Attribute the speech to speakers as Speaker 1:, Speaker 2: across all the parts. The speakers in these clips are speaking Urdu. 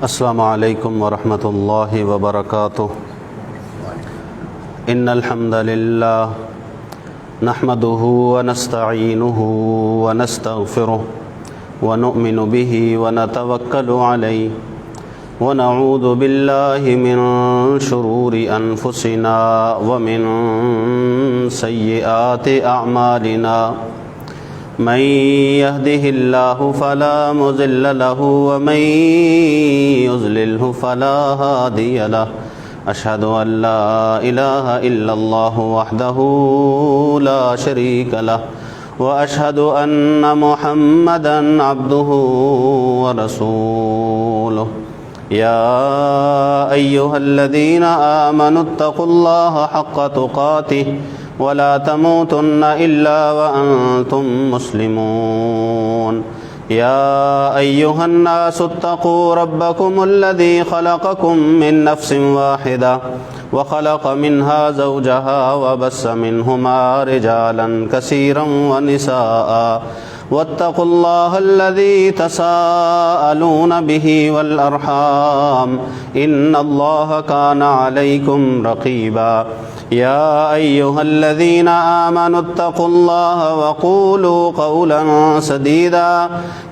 Speaker 1: السلام علیکم ورحمۃ اللہ وبرکاتہ۔ ان الحمد للہ نحمده ونستعینه ونستغفره ونؤمن به ونتوکل علیہ ونعوذ باللہ من شرور انفسنا ومن سیئات اعمالنا من يهده الله فلا مضل له ومن يضلله فلا هادي له أشهد أن لا إله إلا الله وحده لا شريك له وأشهد أن محمدا عبده ورسوله يا أيها الذين آمنوا اتقوا الله حق تقاته ولا تموتن إلا وأنتم مسلمون يا أيها الناس اتقوا ربكم الذي خلقكم من نفس واحدة وخلق منها زوجها وبث منهما رجالا كثيرا ونساء واتقوا الله الذي تساءلون به والأرحام إن الله كان عليكم رقيبا يا أيها الذين آمنوا اتقوا الله وقولوا قولا سديدا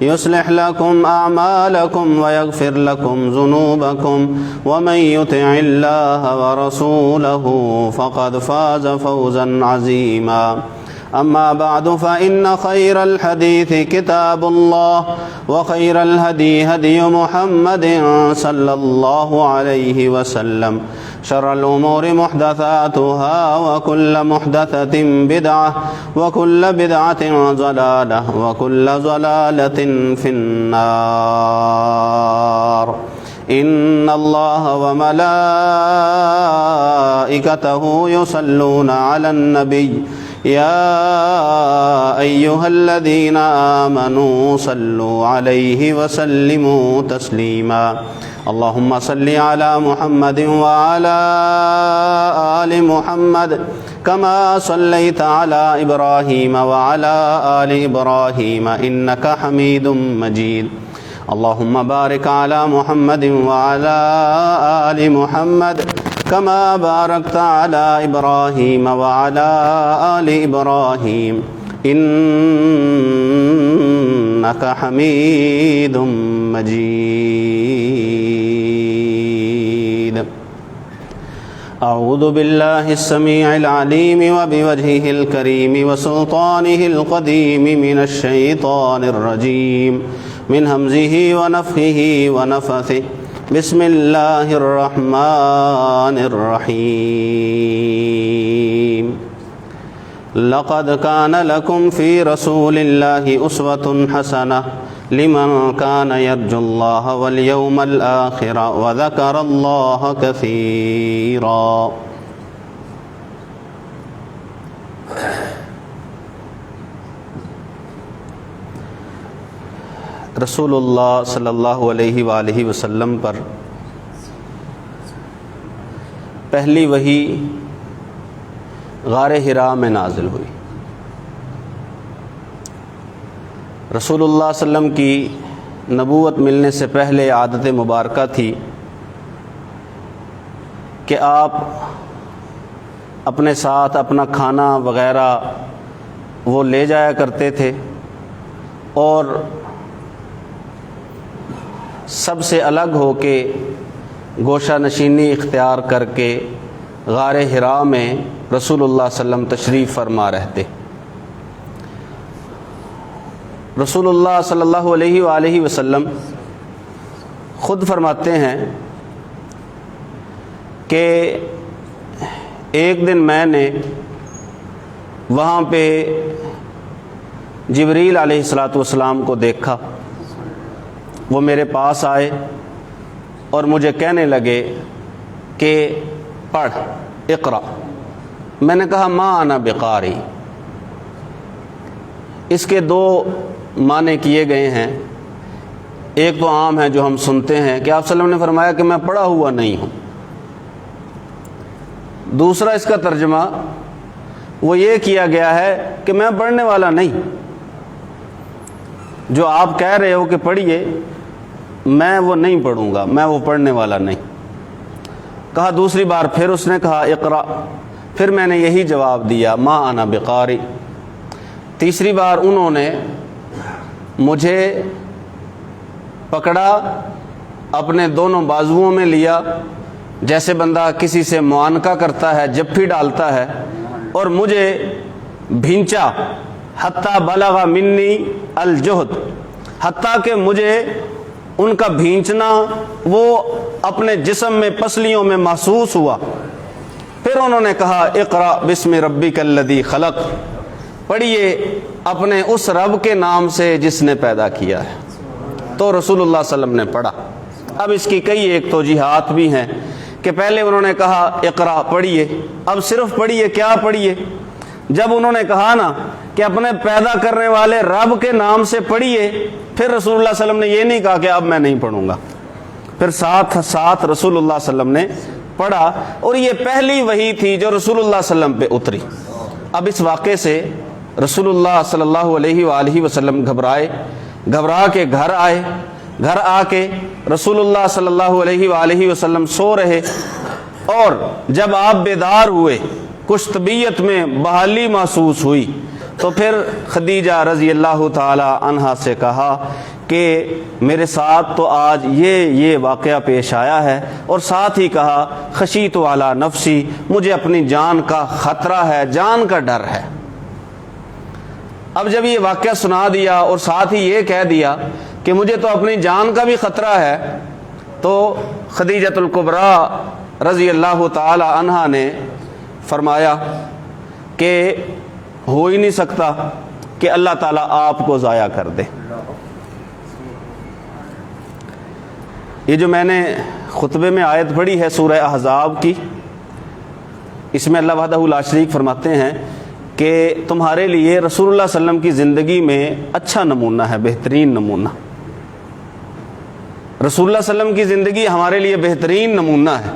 Speaker 1: يصلح لكم أعمالكم ويغفر لكم ذنوبكم ومن يطع الله ورسوله فقد فاز فوزا عظيما أما بعد فإن خير الحديث كتاب الله وخير الهدي هدي محمد صلى الله عليه وسلم شر الأمور محدثاتها وكل محدثة بدعة وكل بدعة ضلالة وكل ضلالة في النار إن الله وملائكته يصلون على النبي يا أيها الذين آمنوا صلوا عليه وسلموا تسليما اللهم صل على محمد وعلى آل محمد كما صليت على إبراهيم وعلى آل إبراهيم إنك حميد مجيد اللهم بارك على محمد وعلى آل محمد كما باركت على إبراهيم وعلى آل إبراهيم إنك حميد مجيد أعوذ بالله السميع العليم وبوجهه الكريم وسلطانه القديم من الشيطان الرجيم من همزه ونفخه ونفثه بسم الله الرحمن الرحيم لقد كان لكم في رسول الله أسوة حسنة لمن كان يرجو الله واليوم الآخر وذكر الله كثيرا رسول اللہ صلی اللہ علیہ وآلہ وسلم پر پہلی وحی غار حراء میں نازل ہوئی۔ رسول اللہ صلی اللہ علیہ وسلم کی نبوت ملنے سے پہلے عادت مبارکہ تھی کہ آپ اپنے ساتھ اپنا کھانا وغیرہ وہ لے جایا کرتے تھے اور سب سے الگ ہو کے گوشہ نشینی اختیار کر کے غار حراء میں رسول اللہ صلی اللہ علیہ وسلم تشریف فرما رہتے۔ رسول اللہ صلی اللہ علیہ وآلہ وسلم خود فرماتے ہیں کہ ایک دن میں نے وہاں پہ جبریل علیہ السلام کو دیکھا، وہ میرے پاس آئے اور مجھے کہنے لگے کہ پڑھ اقرا۔ میں نے کہا ما انا بقاری۔ اس کے دو معنی کیے گئے ہیں، ایک تو عام ہے جو ہم سنتے ہیں کہ آپ صلی اللہ علیہ وسلم نے فرمایا کہ میں پڑھا ہوا نہیں ہوں، دوسرا اس کا ترجمہ وہ یہ کیا گیا ہے کہ میں پڑھنے والا نہیں، جو آپ کہہ رہے ہو کہ پڑھیے میں وہ نہیں پڑھوں گا، میں وہ پڑھنے والا نہیں۔ کہا دوسری بار پھر اس نے کہا اقرا، پھر میں نے یہی جواب دیا ما انا بقاری۔ تیسری بار انہوں نے مجھے پکڑا، اپنے دونوں بازوؤں میں لیا جیسے بندہ کسی سے معانقہ کرتا ہے، جپھی ڈالتا ہے، اور مجھے بھینچا حتیٰ بلغ منی الجہد، حتیٰ کہ مجھے ان کا بھینچنا وہ اپنے جسم میں پسلیوں میں محسوس ہوا۔ پھر انہوں نے کہا اقرأ بسم ربک الذی خلق، پڑھیے اپنے اس رب کے نام سے جس نے پیدا کیا ہے۔ تو رسول اللہ صلی اللہ علیہ وسلم نے پڑھا۔ اب اس کی کئی ایک توجیحات بھی ہیں کہ پہلے انہوں نے کہا اقرأ پڑھیے، اب صرف پڑھیے، کیا پڑھیے؟ جب انہوں نے کہا نا کہ اپنے پیدا کرنے والے رب کے نام سے پڑھیے، پھر رسول اللہ صلی اللہ علیہ وسلم نے یہ نہیں کہا کہ اب میں نہیں پڑھوں گا، پھر ساتھ ساتھ رسول اللہ صلی اللہ علیہ وسلم نے پڑھا، اور یہ پہلی وحی تھی جو رسول اللہ صلی اللہ علیہ وسلم پہ اتری۔ اب اس واقعے سے رسول اللہ صلی اللہ علیہ وآلہ وسلم گھبرا کے گھر آئے۔ گھر آ کے رسول اللہ صلی اللہ علیہ وآلہ وسلم سو رہے، اور جب آپ بیدار ہوئے، کچھ طبیعت میں بحالی محسوس ہوئی، تو پھر خدیجہ رضی اللہ تعالی عنہا سے کہا کہ میرے ساتھ تو آج یہ واقعہ پیش آیا ہے، اور ساتھ ہی کہا خشیت علی نفسی، مجھے اپنی جان کا خطرہ ہے، جان کا ڈر ہے۔ اب جب یہ واقعہ سنا دیا اور ساتھ ہی یہ کہہ دیا کہ مجھے تو اپنی جان کا بھی خطرہ ہے، تو خدیجۃ الکبریٰ رضی اللہ تعالی عنہا نے فرمایا کہ ہو ہی نہیں سکتا کہ اللہ تعالیٰ آپ کو ضائع کر دے۔ یہ جو میں نے خطبے میں آیت پڑھی ہے سورہ احزاب کی، اس میں اللہ وحدہ لا شریک فرماتے ہیں کہ تمہارے لیے رسول اللہ صلی اللہ علیہ وسلم کی زندگی میں اچھا نمونہ ہے، بہترین نمونہ۔ رسول اللہ صلی اللہ علیہ وسلم کی زندگی ہمارے لیے بہترین نمونہ ہے۔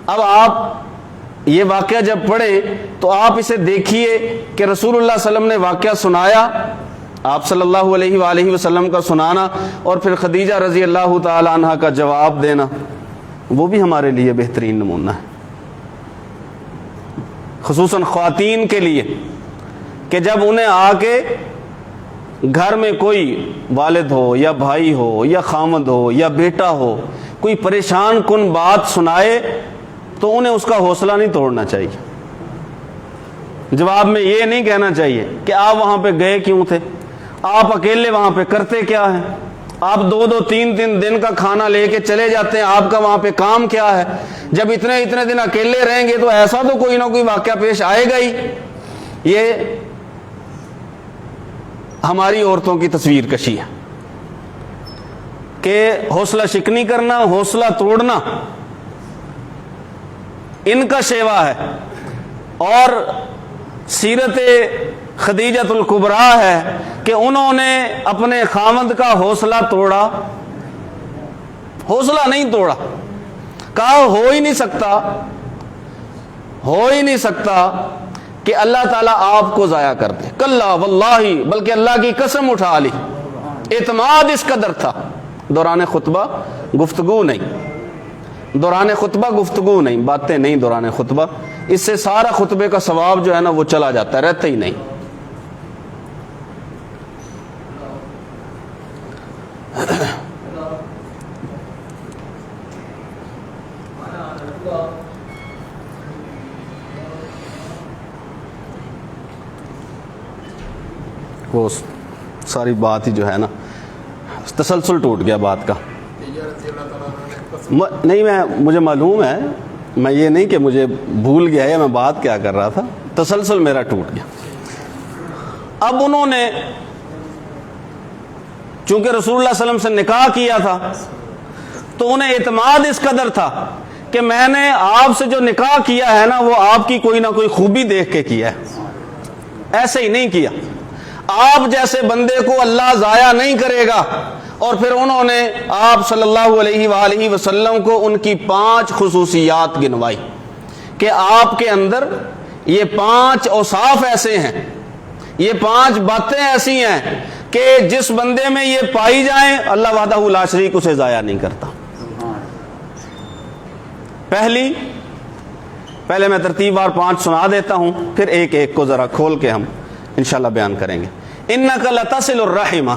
Speaker 1: اب آپ یہ واقعہ جب پڑھیں تو آپ اسے دیکھیے کہ رسول اللہ صلی اللہ علیہ وسلم نے واقعہ سنایا، آپ صلی اللہ علیہ وآلہ وسلم کا سنانا، اور پھر خدیجہ رضی اللہ تعالی عنہا کا جواب دینا، وہ بھی ہمارے لیے بہترین نمونہ ہے، خصوصاً خواتین کے لیے، کہ جب انہیں آ کے گھر میں کوئی والد ہو یا بھائی ہو یا خامد ہو یا بیٹا ہو کوئی پریشان کن بات سنائے تو انہیں اس کا حوصلہ نہیں توڑنا چاہیے۔ جواب میں یہ نہیں کہنا چاہیے کہ آپ وہاں پہ گئے کیوں تھے، آپ اکیلے وہاں پہ کرتے کیا ہیں، آپ 2 3 دن کا کھانا لے کے چلے جاتے ہیں، آپ کا وہاں پہ کام کیا ہے؟ جب اتنے دن اکیلے رہیں گے تو ایسا تو کوئی نہ کوئی واقعہ پیش آئے گا ہی۔ یہ ہماری عورتوں کی تصویر کشی ہے کہ حوصلہ شکنی کرنا، حوصلہ توڑنا ان کا شیوا ہے، اور سیرت خدیجۃ الکبریٰ ہے کہ انہوں نے اپنے خاوند کا حوصلہ توڑا، حوصلہ نہیں توڑا، کہا ہو ہی نہیں سکتا کہ اللہ تعالیٰ آپ کو ضائع کر دے، کلا واللہ، بلکہ اللہ کی قسم اٹھا لی۔ اعتماد اس قدر تھا، دوران خطبہ گفتگو نہیں، باتیں نہیں دوران خطبہ، اس سے سارا خطبے کا ثواب جو ہے نا وہ چلا جاتا ہے، رہتا ہی نہیں۔ وہ ساری بات ہی جو ہے نا تسلسل ٹوٹ گیا بات کا۔ نہیں، مجھے معلوم ہے، میں یہ نہیں کہ مجھے بھول گیا یا میں بات کیا کر رہا تھا، تسلسل میرا ٹوٹ گیا۔ اب انہوں نے چونکہ رسول اللہ صلی اللہ علیہ وسلم سے نکاح کیا تھا تو انہیں اعتماد اس قدر تھا کہ میں نے آپ سے جو نکاح کیا ہے نا وہ آپ کی کوئی نہ کوئی خوبی دیکھ کے کیا ہے، ایسے ہی نہیں کیا۔ آپ جیسے بندے کو اللہ ضائع نہیں کرے گا۔ اور پھر انہوں نے آپ صلی اللہ علیہ وآلہ وسلم کو ان کی 5 خصوصیات گنوائی کہ آپ کے اندر یہ 5 اوصاف ایسے ہیں، یہ 5 باتیں ایسی ہیں کہ جس بندے میں یہ پائی جائیں اللہ وحدہ لا شریک اسے ضائع نہیں کرتا۔ پہلے میں ترتیب وار 5 سنا دیتا ہوں، پھر ایک ایک کو ذرا کھول کے ہم انشاءاللہ بیان کریں گے۔ انک لتصل الرحمہ،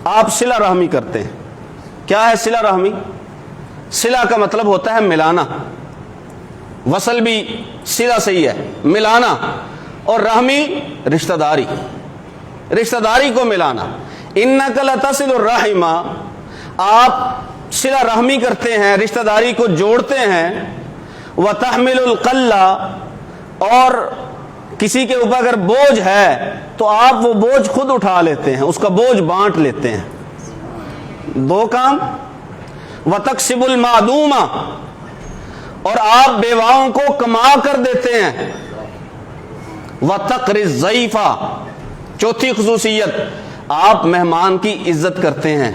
Speaker 1: آپ صلہ رحمی کرتے ہیں۔ کیا ہے صلہ رحمی؟ صلہ کا مطلب ہوتا ہے ملانا، وصل بھی صلہ صحیح ہے، ملانا، اور رحمی رشتہ داری، رشتہ داری کو ملانا۔ انک لتصل الرحمہ، آپ صلہ رحمی کرتے ہیں، رشتہ داری کو جوڑتے ہیں۔ وتحمل القلہ، اور کسی کے اوپر اگر بوجھ ہے تو آپ وہ بوجھ خود اٹھا لیتے ہیں، اس کا بوجھ بانٹ لیتے ہیں۔ 2 کام۔ وتکسب المعدومہ، اور آپ بیواؤں کو کما کر دیتے ہیں۔ وتقری الضیفہ، چوتھی خصوصیت، آپ مہمان کی عزت کرتے ہیں۔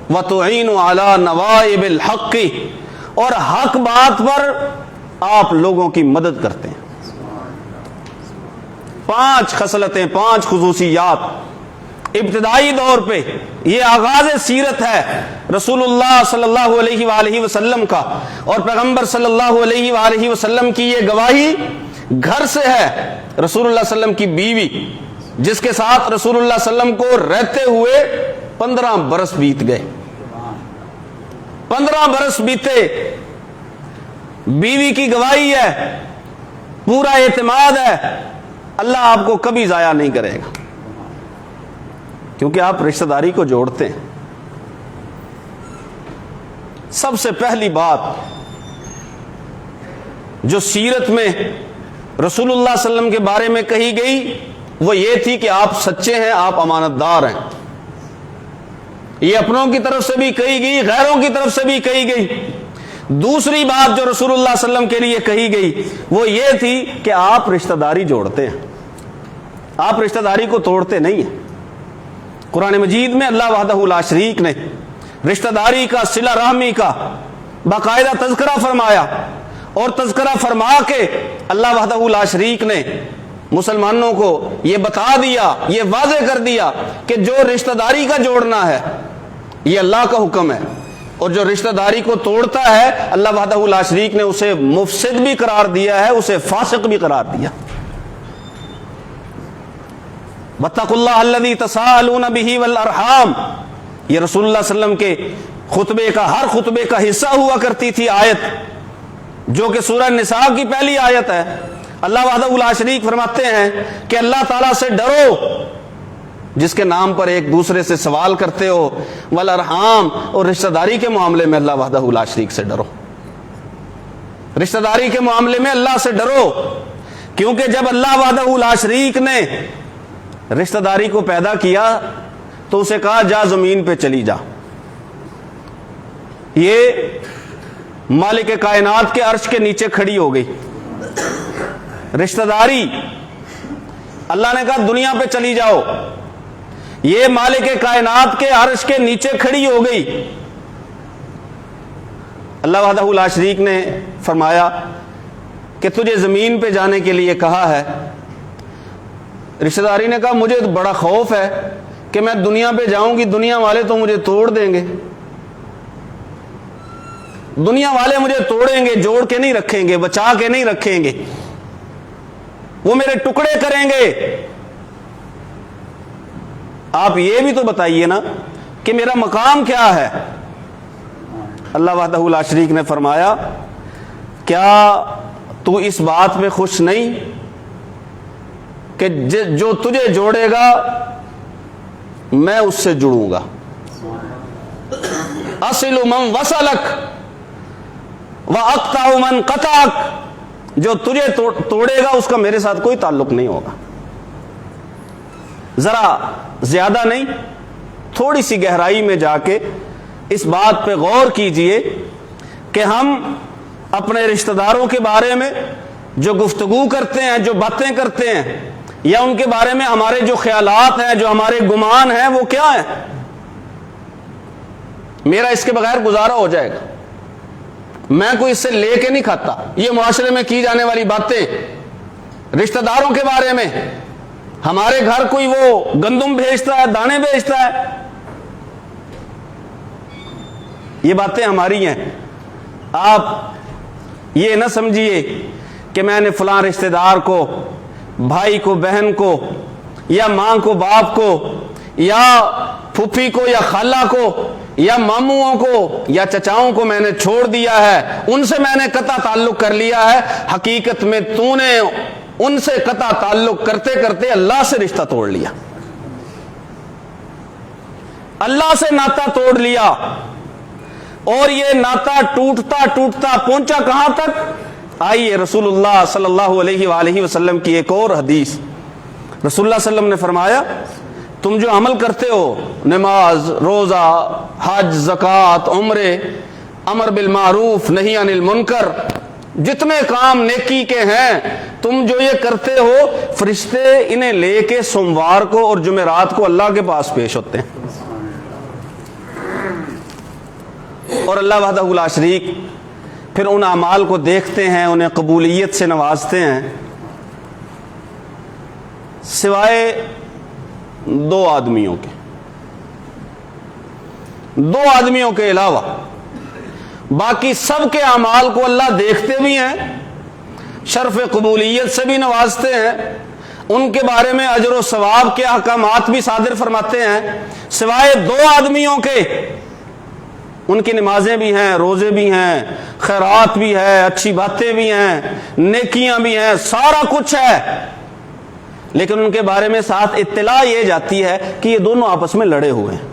Speaker 1: وتعین علی نوائب الحق، اور حق بات پر آپ لوگوں کی مدد کرتے ہیں۔ 5 خصلتیں، 5 خصوصیات ابتدائی دور پہ، یہ آغاز سیرت ہے رسول اللہ صلی اللہ علیہ وآلہ وسلم کا، اور پیغمبر صلی اللہ علیہ وآلہ وسلم کی یہ گواہی گھر سے ہے۔ رسول اللہ صلی اللہ علیہ وسلم کی بیوی، جس کے ساتھ رسول اللہ صلی اللہ علیہ وسلم کو رہتے ہوئے 15 برس بیت گئے، 15 برس بیتے، بیوی کی گواہی ہے، پورا اعتماد ہے، اللہ آپ کو کبھی ضائع نہیں کرے گا، کیونکہ آپ رشتہ داری کو جوڑتے ہیں۔ سب سے پہلی بات جو سیرت میں رسول اللہ صلی اللہ علیہ وسلم کے بارے میں کہی گئی وہ یہ تھی کہ آپ سچے ہیں، آپ امانت دار ہیں۔ یہ اپنوں کی طرف سے بھی کہی گئی، غیروں کی طرف سے بھی کہی گئی۔ دوسری بات جو رسول اللہ صلی اللہ علیہ وسلم کے لیے کہی گئی وہ یہ تھی کہ آپ رشتہ داری جوڑتے ہیں، آپ رشتہ داری کو توڑتے نہیں ہیں۔ قرآن مجید میں اللہ وحدہ لا شریک نے رشتہ داری کا، صلہ رحمی کا باقاعدہ تذکرہ فرمایا، اور تذکرہ فرما کے اللہ وحدہ لا شریک نے مسلمانوں کو یہ بتا دیا، یہ واضح کر دیا کہ جو رشتہ داری کا جوڑنا ہے یہ اللہ کا حکم ہے، اور جو رشتہ داری کو توڑتا ہے اللہ وحدہ لا شریک نے اسے مفسد بھی قرار دیا ہے، اسے فاسق بھی قرار دیا۔ واتقوا اللہ الذی تساءلون بہ والارحام، یہ رسول اللہ صلی اللہ علیہ وسلم کے خطبے کا، ہر خطبے کا حصہ ہوا کرتی تھی آیت، جو کہ سورہ نساء کی پہلی آیت ہے۔ اللہ وحدہ لا شریک فرماتے ہیں کہ اللہ تعالیٰ سے ڈرو جس کے نام پر ایک دوسرے سے سوال کرتے ہو، والارحام، اور رشتہ داری کے معاملے میں اللہ وحدہ لا شریک سے ڈرو، رشتہ داری کے معاملے میں اللہ سے ڈرو، کیونکہ جب اللہ وحدہ لا شریک نے رشتہ داری کو پیدا کیا تو اسے کہا جا زمین پہ چلی جا، یہ مالک کائنات کے عرش کے نیچے کھڑی ہو گئی رشتہ داری۔ اللہ نے کہا دنیا پہ چلی جاؤ، یہ مالک کائنات کے عرش کے نیچے کھڑی ہو گئی۔ اللہ وحدہ لا شریک نے فرمایا کہ تجھے زمین پہ جانے کے لیے کہا ہے۔ رشتہ داری نے کہا مجھے تو بڑا خوف ہے کہ میں دنیا پہ جاؤں گی، دنیا والے تو مجھے توڑ دیں گے، دنیا والے مجھے توڑیں گے، جوڑ کے نہیں رکھیں گے، بچا کے نہیں رکھیں گے، وہ میرے ٹکڑے کریں گے۔ آپ یہ بھی تو بتائیے نا کہ میرا مقام کیا ہے۔ اللہ وحدہ لا شریک نے فرمایا کیا تو اس بات میں خوش نہیں کہ جو تجھے جوڑے گا میں اس سے جڑوں گا، اصل من وصلک واقطع من قطعک، جو تجھے توڑے گا اس کا میرے ساتھ کوئی تعلق نہیں ہوگا۔ ذرا زیادہ نہیں، تھوڑی سی گہرائی میں جا کے اس بات پہ غور کیجئے کہ ہم اپنے رشتہ داروں کے بارے میں جو گفتگو کرتے ہیں، جو باتیں کرتے ہیں، یا ان کے بارے میں ہمارے جو خیالات ہیں، جو ہمارے گمان ہیں، وہ کیا ہیں؟ میرا اس کے بغیر گزارا ہو جائے گا، میں کوئی اس سے لے کے نہیں کھاتا۔ یہ معاشرے میں کی جانے والی باتیں رشتہ داروں کے بارے میں، ہمارے گھر کوئی وہ گندم بھیجتا ہے، دانے بھیجتا ہے، یہ باتیں ہماری ہیں۔ آپ یہ نہ سمجھیے کہ میں نے فلاں رشتہ دار کو، بھائی کو، بہن کو، یا ماں کو، باپ کو، یا پھوپھی کو، یا خالہ کو، یا ماموں کو، یا چچاؤں کو میں نے چھوڑ دیا ہے، ان سے میں نے قطع تعلق کر لیا ہے۔ حقیقت میں تو نے ان سے قطع تعلق کرتے کرتے اللہ سے رشتہ توڑ لیا، اللہ سے ناطہ توڑ لیا۔ اور یہ ناطہ ٹوٹتا ٹوٹتا پہنچا کہاں تک؟ آئیے رسول اللہ صلی اللہ علیہ وآلہ وسلم کی ایک اور حدیث۔ رسول اللہ صلی اللہ علیہ وسلم نے فرمایا، تم جو عمل کرتے ہو، نماز، روزہ، حج، زکوٰۃ، عمرے، امر بالمعروف، نہی عن المنکر، جتنے کام نیکی کے ہیں تم جو یہ کرتے ہو، فرشتے انہیں لے کے سوموار کو اور جمعرات کو اللہ کے پاس پیش ہوتے ہیں، اور اللہ وحدہ لا شریک پھر ان اعمال کو دیکھتے ہیں، انہیں قبولیت سے نوازتے ہیں، سوائے دو آدمیوں کے علاوہ باقی سب کے اعمال کو اللہ دیکھتے بھی ہیں، شرف قبولیت سے بھی نوازتے ہیں، ان کے بارے میں اجر و ثواب کے احکامات بھی صادر فرماتے ہیں، سوائے دو آدمیوں کے۔ ان کی نمازیں بھی ہیں، روزے بھی ہیں، خیرات بھی ہے، اچھی باتیں بھی ہیں، نیکیاں بھی ہیں، سارا کچھ ہے، لیکن ان کے بارے میں ساتھ اطلاع یہ جاتی ہے کہ یہ دونوں آپس میں لڑے ہوئے ہیں،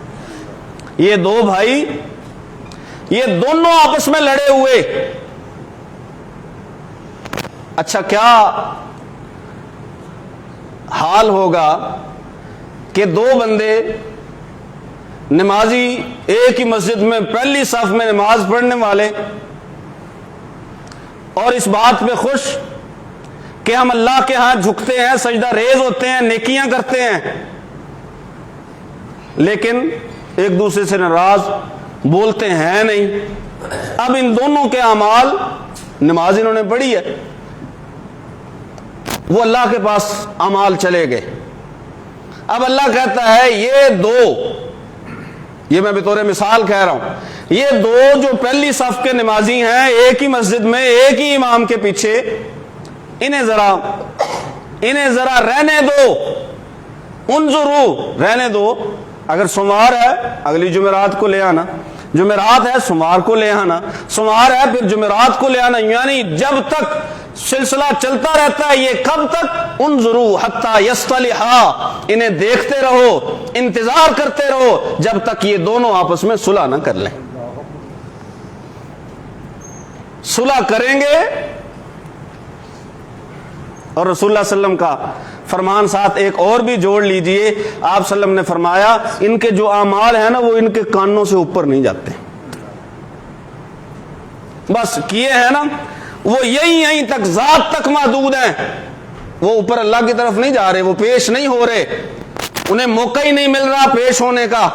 Speaker 1: یہ دو بھائی، یہ دونوں آپس میں لڑے ہوئے۔ اچھا کیا حال ہوگا کہ دو بندے نمازی، ایک ہی مسجد میں پہلی صف میں نماز پڑھنے والے، اور اس بات پہ خوش کہ ہم اللہ کے ہاں جھکتے ہیں، سجدہ ریز ہوتے ہیں، نیکیاں کرتے ہیں، لیکن ایک دوسرے سے ناراض، بولتے ہیں نہیں۔ اب ان دونوں کے اعمال، نماز انہوں نے پڑھی ہے، وہ اللہ کے پاس اعمال چلے گئے۔ اب اللہ کہتا ہے یہ دو، یہ میں بطور مثال کہہ رہا ہوں، یہ دو جو پہلی صف کے نمازی ہیں، ایک ہی مسجد میں ایک ہی امام کے پیچھے، انہیں ذرا رہنے دو، انظرو، رہنے دو۔ اگر سوموار ہے اگلی جمعرات کو لے آنا، جمعرات ہے سوموار کو لے آنا، سوموار ہے پھر جمعرات کو لے آنا، یعنی جب تک سلسلہ چلتا رہتا ہے۔ یہ کب تک؟ انظروا حتی یصطلحا، انہیں دیکھتے رہو، انتظار کرتے رہو جب تک یہ دونوں آپس میں صلح نہ کر لیں۔ صلح کریں گے، اور رسول اللہ صلی اللہ علیہ وسلم کا فرمان ساتھ ایک اور بھی جوڑ لیجئے، آپ صلی اللہ علیہ وسلم نے فرمایا ان کے جو اعمال ہیں نا وہ ان کے کانوں سے اوپر نہیں جاتے، بس کیے ہیں نا وہ یہیں تک، ذات تک محدود ہیں، وہ اوپر اللہ کی طرف نہیں جا رہے، وہ پیش نہیں ہو رہے، انہیں موقع ہی نہیں مل رہا پیش ہونے کا۔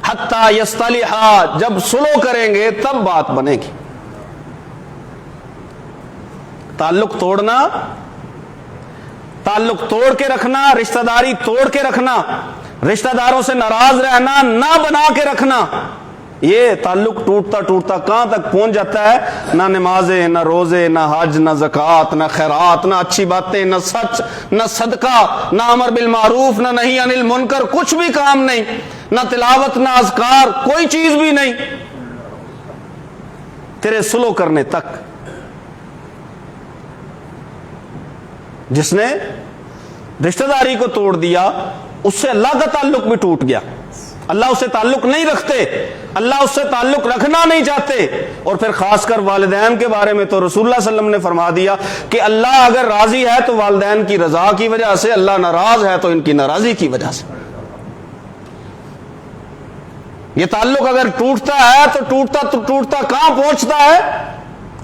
Speaker 1: حتی یصطلحا، جب صلح کریں گے تب بات بنے گی۔ تعلق توڑنا، تعلق توڑ کے رکھنا، رشتہ داری توڑ کے رکھنا، رشتہ داروں سے ناراض رہنا، نہ بنا کے رکھنا، یہ تعلق ٹوٹتا ٹوٹتا کہاں تک پہنچ جاتا ہے؟ نہ نمازیں، نہ روزے، نہ حج، نہ زکوٰۃ، نہ خیرات، نہ اچھی باتیں، نہ سچ، نہ صدقہ، نہ امر بالمعروف، نہ نہی عن المنکر، کچھ بھی کام نہیں، نہ تلاوت، نہ اذکار، کوئی چیز بھی نہیں، تیرے صلح کرنے تک۔ جس نے رشتہ داری کو توڑ دیا اس سے اللہ کا تعلق بھی ٹوٹ گیا، اللہ اس سے تعلق نہیں رکھتے، اللہ اس سے تعلق رکھنا نہیں چاہتے۔ اور پھر خاص کر والدین کے بارے میں تو رسول اللہ صلی اللہ علیہ وسلم نے فرما دیا کہ اللہ اگر راضی ہے تو والدین کی رضا کی وجہ سے، اللہ ناراض ہے تو ان کی ناراضی کی وجہ سے۔ یہ تعلق اگر ٹوٹتا ہے تو ٹوٹتا کہاں پہنچتا ہے؟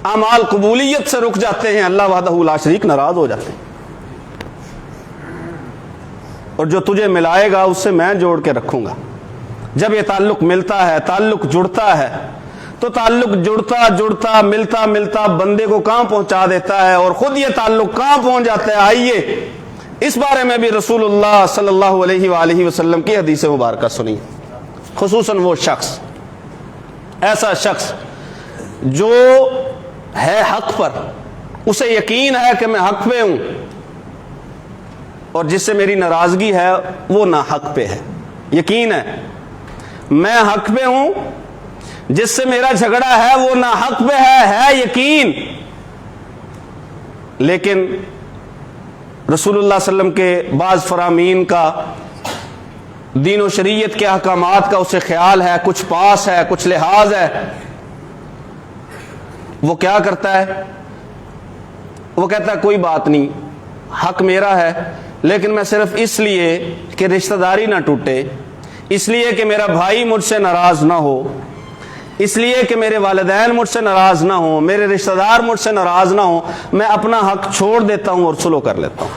Speaker 1: اعمال قبولیت سے رک جاتے ہیں، اللہ وحدہ لا شریک ناراض ہو جاتے ہیں، اور جو تجھے ملائے گا اس سے میں جوڑ کے رکھوں گا۔ جب یہ تعلق ملتا ہے، تعلق جڑتا ہے، تو تعلق جڑتا ملتا بندے کو کہاں پہنچا دیتا ہے، اور خود یہ تعلق کہاں پہنچ جاتا ہے؟ آئیے اس بارے میں بھی رسول اللہ صلی اللہ علیہ وآلہ وسلم کی حدیث مبارکہ سنی، خصوصاً وہ شخص، ایسا شخص جو ہے حق پر، اسے یقین ہے کہ میں حق پہ ہوں، اور جس سے میری ناراضگی ہے وہ ناحق پہ ہے، یقین ہے میں حق پہ ہوں، جس سے میرا جھگڑا ہے وہ ناحق پہ ہے یقین، لیکن رسول اللہ صلی اللہ علیہ وسلم کے بعض فرامین کا، دین و شریعت کے احکامات کا اسے خیال ہے، کچھ پاس ہے، کچھ لحاظ ہے، وہ کیا کرتا ہے؟ وہ کہتا ہے کوئی بات نہیں، حق میرا ہے، لیکن میں صرف اس لیے کہ رشتہ داری نہ ٹوٹے، اس لیے کہ میرا بھائی مجھ سے ناراض نہ ہو، اس لیے کہ میرے والدین مجھ سے ناراض نہ ہوں، میرے رشتہ دار مجھ سے ناراض نہ ہوں، میں اپنا حق چھوڑ دیتا ہوں اور سلو کر لیتا ہوں،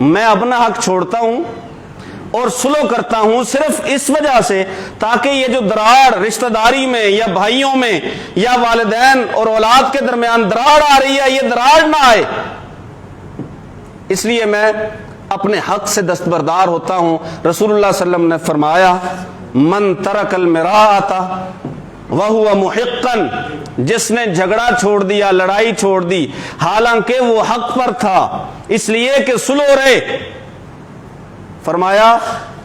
Speaker 1: میں اپنا حق چھوڑتا ہوں اور سلو کرتا ہوں صرف اس وجہ سے تاکہ یہ جو دراڑ رشتہ داری میں یا بھائیوں میں یا والدین اور اولاد کے درمیان دراڑ آ رہی ہے، یہ دراڑ نہ آئے، اس لیے میں اپنے حق سے دستبردار ہوتا ہوں۔ رسول اللہ صلی اللہ علیہ وسلم نے فرمایا من ترک المراءۃ وہو محقا، جس نے جھگڑا چھوڑ دیا، لڑائی چھوڑ دی، حالانکہ وہ حق پر تھا، اس لیے کہ سلو رہے، فرمایا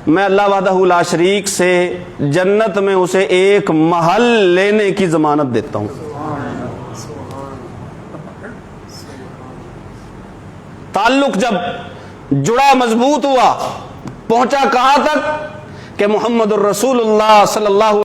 Speaker 1: میں اللہ وحدہ لا شریک سے جنت میں اسے ایک محل لینے کی ضمانت دیتا ہوں۔ تعلق جب جڑا، مضبوط ہوا، پہنچا کہاں تک کہ محمد الرسول اللہ صلی اللہ